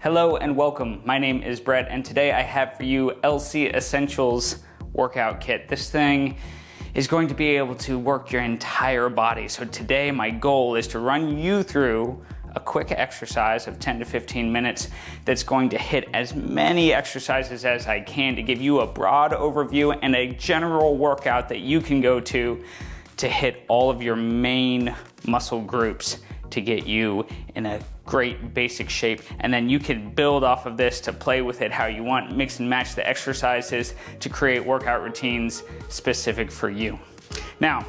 Hello and welcome. My name is Brett and today I have for you LC Essentials workout kit. This thing is going to be able to work your entire body. So today my goal is to run you through a quick exercise of 10 to 15 minutes that's going to hit as many exercises as I can to give you a broad overview and a general workout that you can go to hit all of your main muscle groups to get you in a great basic shape. And then you can build off of this to play with it how you want, mix and match the exercises to create workout routines specific for you. Now,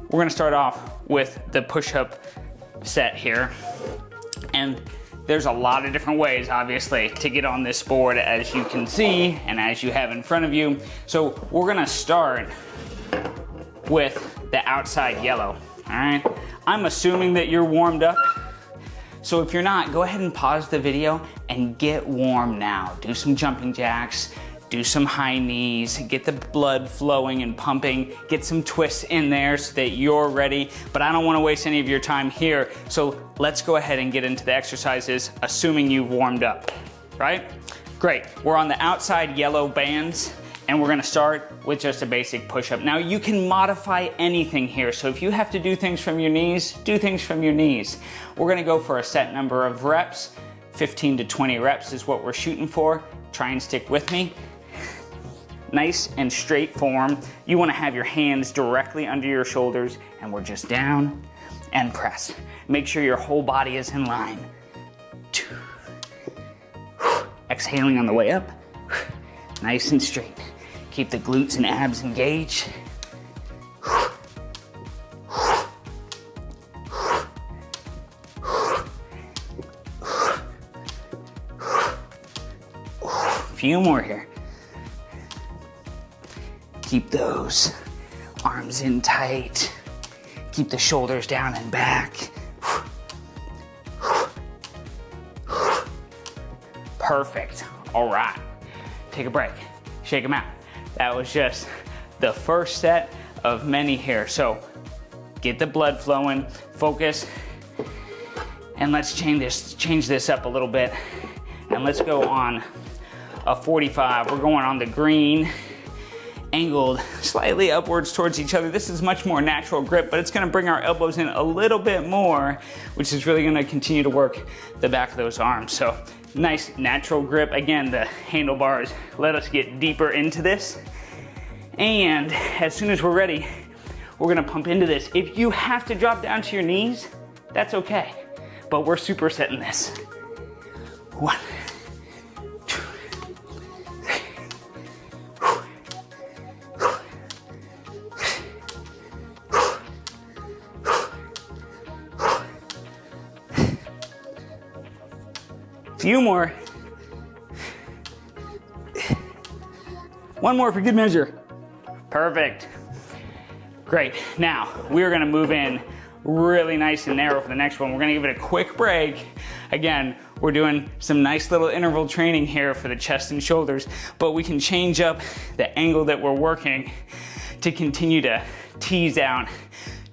we're gonna start off with the push-up set here. And there's a lot of different ways, obviously, to get on this board, as you can see and as you have in front of you. So we're gonna start with the outside yellow, all right? I'm assuming that you're warmed up. So if you're not, go ahead and pause the video and get warm now. Do some jumping jacks, do some high knees, get the blood flowing and pumping, get some twists in there so that you're ready. But I don't wanna waste any of your time here. So let's go ahead and get into the exercises, assuming you've warmed up, right? Great, we're on the outside yellow bands. And we're gonna start with just a basic push-up. Now you can modify anything here. So if you have to do things from your knees, do things from your knees. We're gonna go for a set number of reps. 15 to 20 reps is what we're shooting for. Try and stick with me. Nice and straight form. You wanna have your hands directly under your shoulders and we're just down and press. Make sure your whole body is in line. Exhaling on the way up. Nice and straight. Keep the glutes and abs engaged. Few more here. Keep those arms in tight. Keep the shoulders down and back. Perfect. All right. Take a break. Shake them out. That was just the first set of many here. So get the blood flowing, focus, and let's change this up a little bit. And let's go on a 45. We're going on the green, angled slightly upwards towards each other. This is much more natural grip, but it's gonna bring our elbows in a little bit more, which is really gonna continue to work the back of those arms. So nice natural grip. Again, the handlebars let us get deeper into this. And as soon as we're ready, we're gonna pump into this. If you have to drop down to your knees, that's okay. But we're supersetting this. 1, 2, 3. Few more. One more for good measure. Perfect. Great. Now, we're gonna move in really nice and narrow for the next one. We're gonna give it a quick break. Again, we're doing some nice little interval training here for the chest and shoulders, but we can change up the angle that we're working to continue to tease out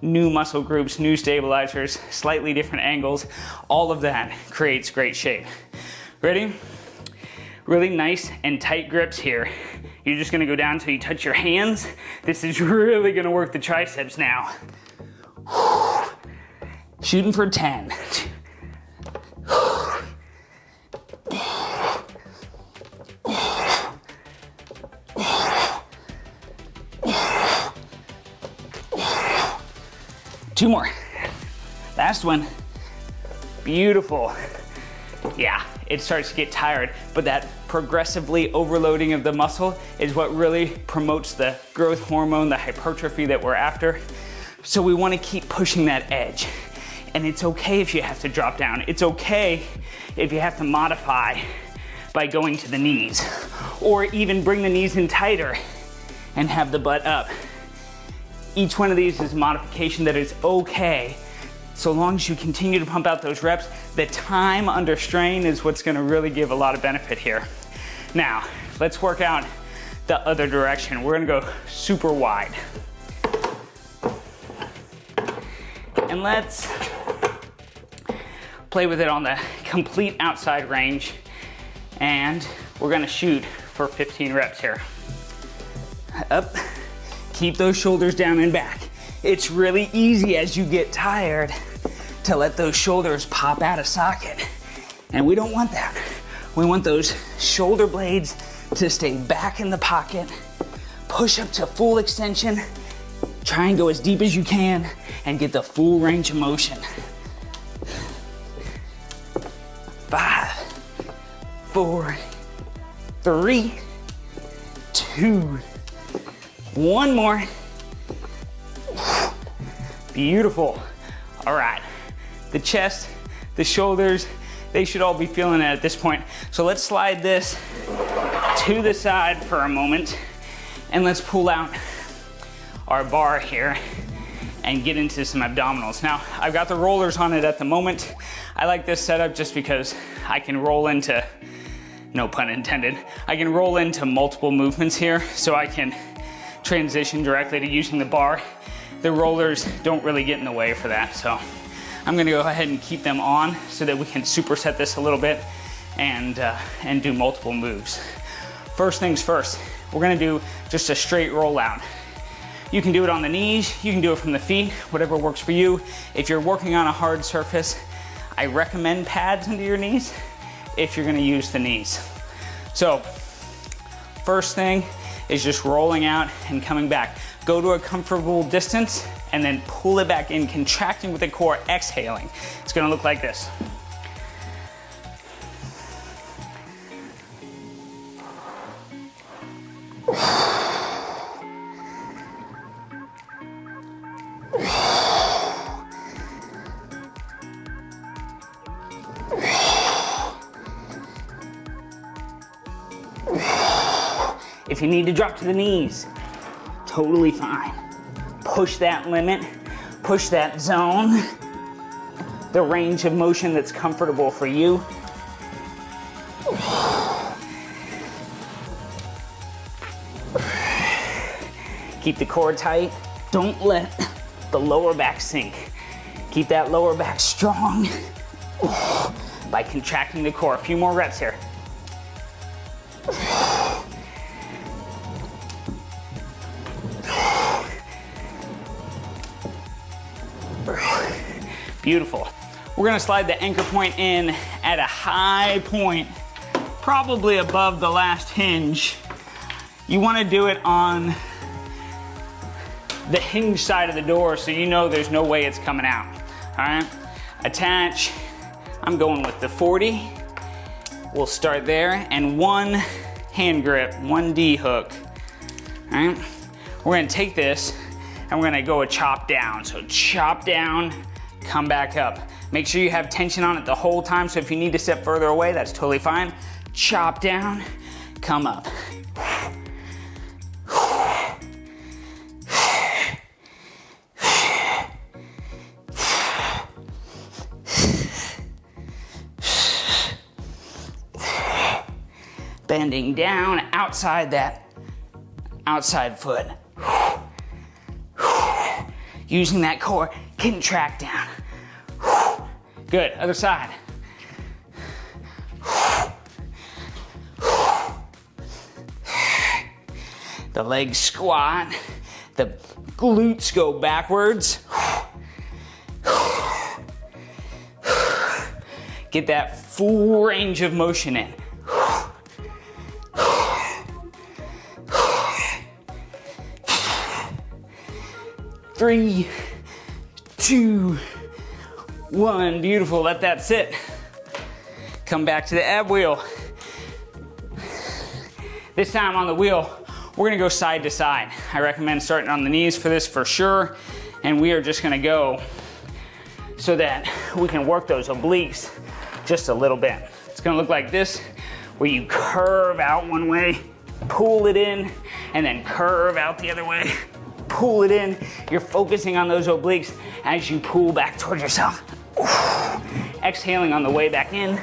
new muscle groups, new stabilizers, slightly different angles. All of that creates great shape. Ready? Really nice and tight grips here. You're just gonna go down until you touch your hands. This is really gonna work the triceps now. Shooting for 10. Two more. Last one. Beautiful. Yeah, it starts to get tired, but that progressively overloading of the muscle is what really promotes the growth hormone, the hypertrophy that we're after. So we wanna keep pushing that edge. And it's okay if you have to drop down. It's okay if you have to modify by going to the knees, or even bring the knees in tighter and have the butt up. Each one of these is a modification that is okay, so long as you continue to pump out those reps. The time under strain is what's gonna really give a lot of benefit here. Now, let's work out the other direction. We're gonna go super wide. And let's play with it on the complete outside range, and we're gonna shoot for 15 reps here. Up, keep those shoulders down and back. It's really easy as you get tired to let those shoulders pop out of socket, and we don't want that. We want those shoulder blades to stay back in the pocket. Push up to full extension. Try and go as deep as you can and get the full range of motion. 5, 4, 3, 2, 1 more. Beautiful. All right, the chest, the shoulders, they should all be feeling it at this point. So let's slide this to the side for a moment, and let's pull out our bar here and get into some abdominals. Now, I've got the rollers on it at the moment. I like this setup just because I can roll into, no pun intended, I can roll into multiple movements here, so I can transition directly to using the bar. The rollers don't really get in the way for that, so I'm gonna go ahead and keep them on so that we can superset this a little bit and do multiple moves. First things first, we're gonna do just a straight rollout. You can do it on the knees, you can do it from the feet, whatever works for you. If you're working on a hard surface, I recommend pads under your knees if you're gonna use the knees. So, first thing is just rolling out and coming back. Go to a comfortable distance and then pull it back in, contracting with the core, exhaling. It's gonna look like this. If you need to drop to the knees, totally fine. Push that limit, push that zone, the range of motion that's comfortable for you. Keep the core tight. Don't let the lower back sink. Keep that lower back strong by contracting the core. A few more reps here. Beautiful. We're gonna slide the anchor point in at a high point, probably above the last hinge. You wanna do it on the hinge side of the door so you know there's no way it's coming out, all right? Attach, I'm going with the 40. We'll start there, and one hand grip, one D hook, all right? We're gonna take this and we're gonna go a chop down. So chop down, come back up. Make sure you have tension on it the whole time, so if you need to step further away, that's totally fine. Chop down, come up. Bending down outside that outside foot. Using that core, contract down. Good, other side. The legs squat, the glutes go backwards. Get that full range of motion in. 3, 2, 1, beautiful, let that sit. Come back to the ab wheel. This time on the wheel, we're gonna go side to side. I recommend starting on the knees for this for sure, and we are just gonna go so that we can work those obliques just a little bit. It's gonna look like this, where you curve out one way, pull it in, and then curve out the other way. Pull it in. You're focusing on those obliques as you pull back towards yourself. Exhaling on the way back in.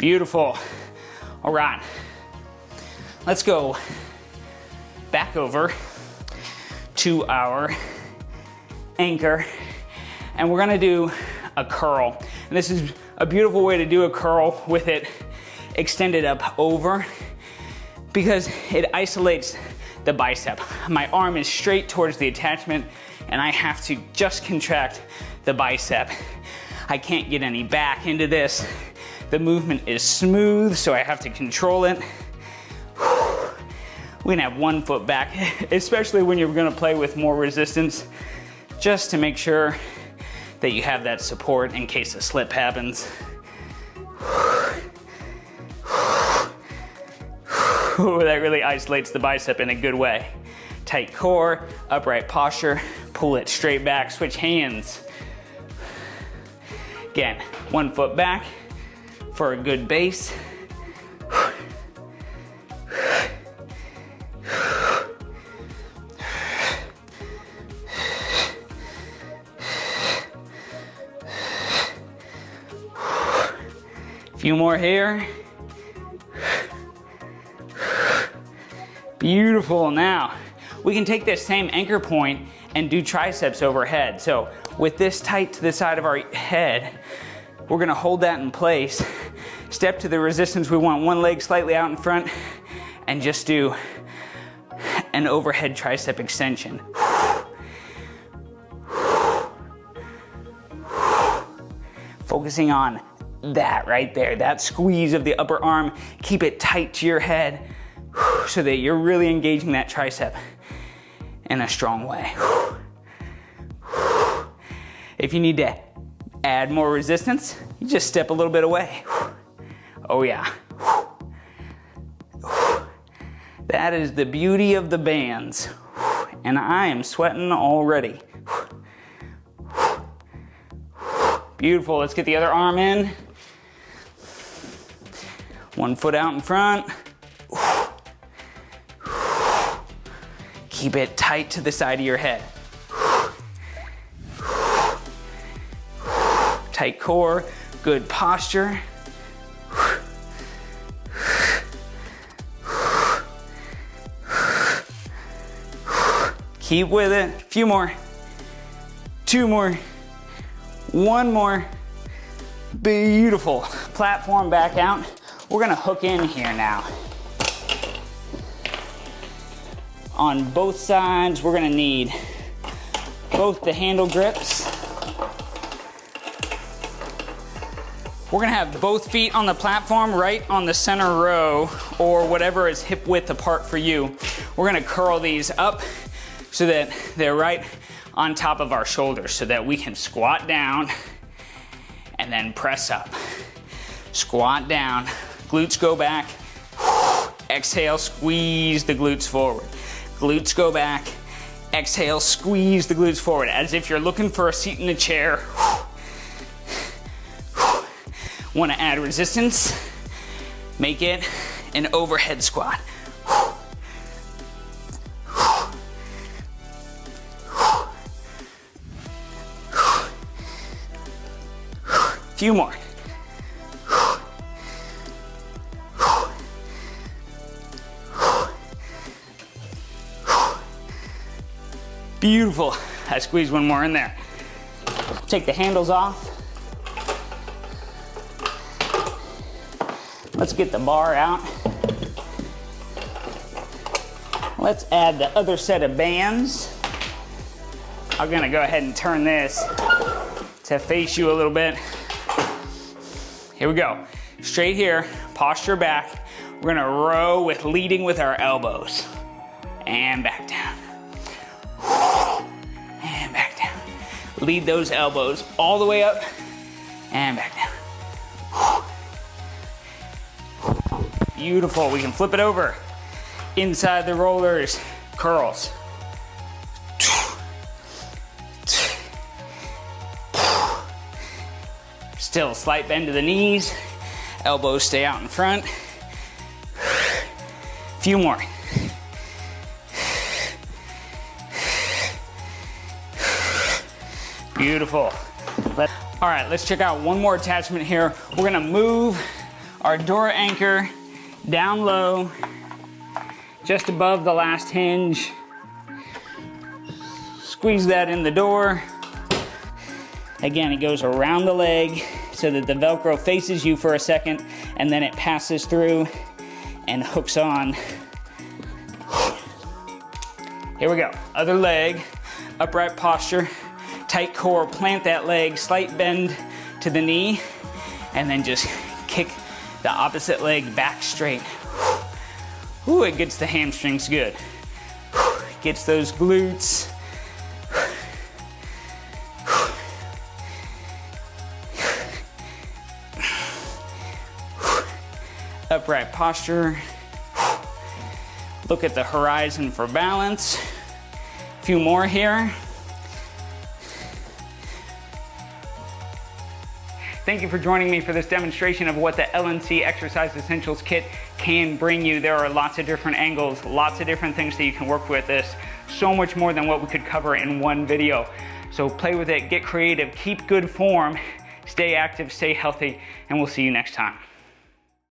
Beautiful. All right, let's go back over to our anchor, and we're gonna do a curl. And this is a beautiful way to do a curl with it extended up over, because it isolates the bicep. My arm is straight towards the attachment, and I have to just contract the bicep. I can't get any back into this. The movement is smooth, so I have to control it. We're gonna have one foot back, especially when you're gonna play with more resistance, just to make sure that you have that support in case a slip happens. That really isolates the bicep in a good way. Tight core, upright posture, pull it straight back, switch hands. Again, one foot back for a good base. A few more here. Beautiful. Now, we can take this same anchor point and do triceps overhead. So with this tight to the side of our head, we're gonna hold that in place, step to the resistance we want, one leg slightly out in front, and just do an overhead tricep extension. Focusing on that right there, that squeeze of the upper arm. Keep it tight to your head so that you're really engaging that tricep in a strong way. If you need to add more resistance, you just step a little bit away. Oh yeah. That is the beauty of the bands. And I am sweating already. Beautiful, let's get the other arm in. One foot out in front. Keep it tight to the side of your head. Tight core, good posture. Keep with it. A few more. Two more. One more. Beautiful. Platform back out. We're gonna hook in here now. On both sides, we're gonna need both the handle grips. We're gonna have both feet on the platform right on the center row, or whatever is hip width apart for you. We're gonna curl these up so that they're right on top of our shoulders, so that we can squat down and then press up. Squat down, glutes go back. Exhale, squeeze the glutes forward. Glutes go back. Exhale, squeeze the glutes forward, as if you're looking for a seat in a chair. Want to add resistance? Make it an overhead squat. Few more. Beautiful. I squeezed one more in there. Take the handles off. Let's get the bar out. Let's add the other set of bands. I'm gonna go ahead and turn this to face you a little bit. Here we go. Straight here, posture back. We're gonna row with leading with our elbows. And back down. And back down. Lead those elbows all the way up and back down. Beautiful, we can flip it over. Inside the rollers, curls. Still, slight bend to the knees. Elbows stay out in front. Few more. Beautiful. All right, let's check out one more attachment here. We're gonna move our door anchor down low, just above the last hinge. Squeeze that in the door. Again, it goes around the leg so that the Velcro faces you for a second, and then it passes through and hooks on. Here we go. Other leg, upright posture, tight core, plant that leg, slight bend to the knee, and then just kick the opposite leg back straight. Ooh, it gets the hamstrings good. Gets those glutes. Upright posture. Look at the horizon for balance. A few more here. Thank you for joining me for this demonstration of what the LNC Exercise Essentials Kit can bring you. There are lots of different angles, lots of different things that you can work with this. So much more than what we could cover in one video. So play with it, get creative, keep good form, stay active, stay healthy, and we'll see you next time.